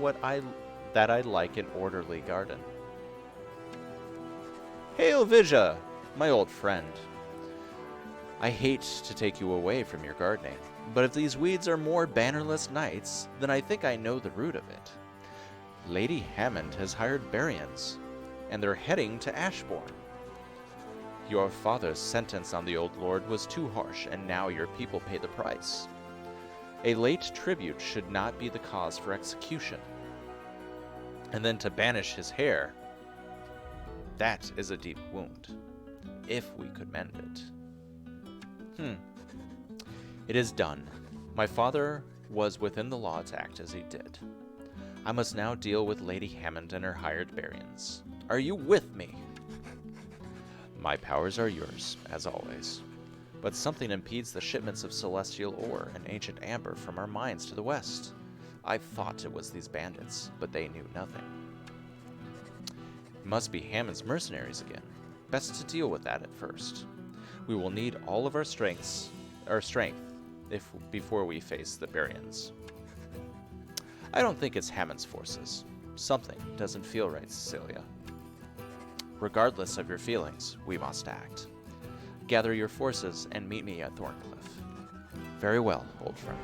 that I like an orderly garden. Hail, Vilja, my old friend. I hate to take you away from your gardening, but if these weeds are more bannerless knights, then I think I know the root of it. Lady Hammond has hired Barians, and they're heading to Ashbourne. Your father's sentence on the old lord was too harsh, and now your people pay the price. A late tribute should not be the cause for execution. And then to banish his hair, that is a deep wound, if we could mend it. It is done. My father was within the law to act as he did. I must now deal with Lady Hammond and her hired Barians. Are you with me? My powers are yours, as always. But something impedes the shipments of celestial ore and ancient amber from our mines to the west. I thought it was these bandits, but they knew nothing. Must be Hammond's mercenaries again. Best to deal with that at first. We will need all of our strength if before we face the Barians. I don't think it's Hammond's forces. Something doesn't feel right, Cecilia. Regardless of your feelings, we must act. Gather your forces and meet me at Thorncliffe. Very well, old friend.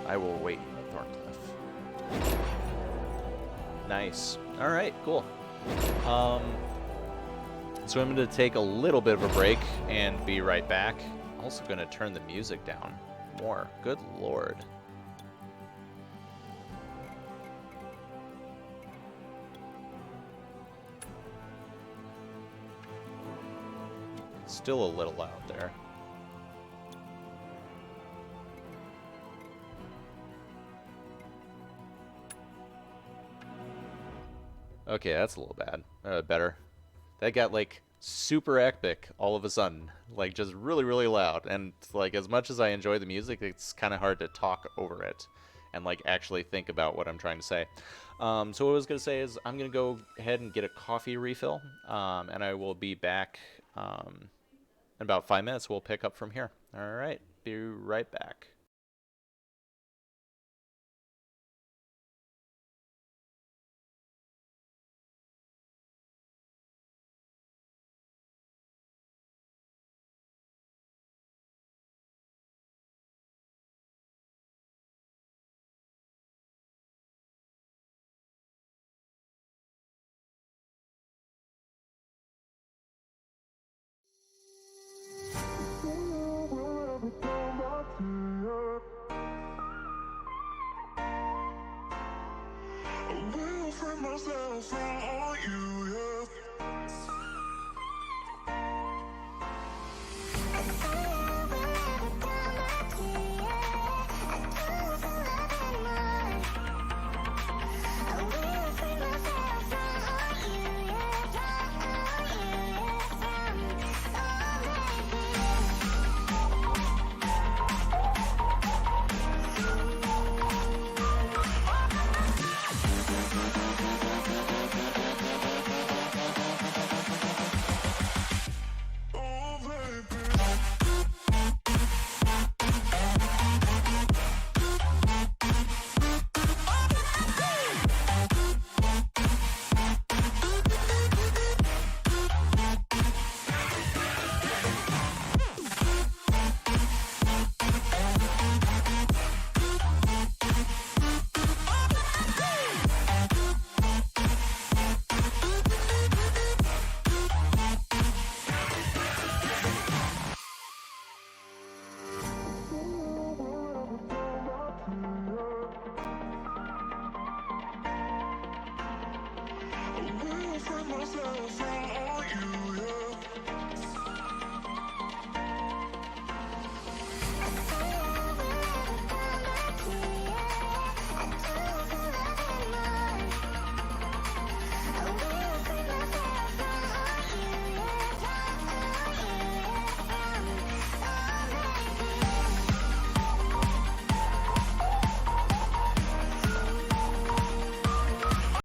I will wait at Thorncliffe. Nice. All right, cool. So I'm going to take a little bit of a break and be right back. Also going to turn the music down more. Good lord. Still a little loud there. Okay, that's a little bad. Better. That got like super epic all of a sudden, like just really, really loud. And like as much as I enjoy the music, it's kind of hard to talk over it and like actually think about what I'm trying to say. So what I was gonna say is I'm gonna go ahead and get a coffee refill, and I will be back in about 5 minutes. We'll pick up from here. All right, be right back.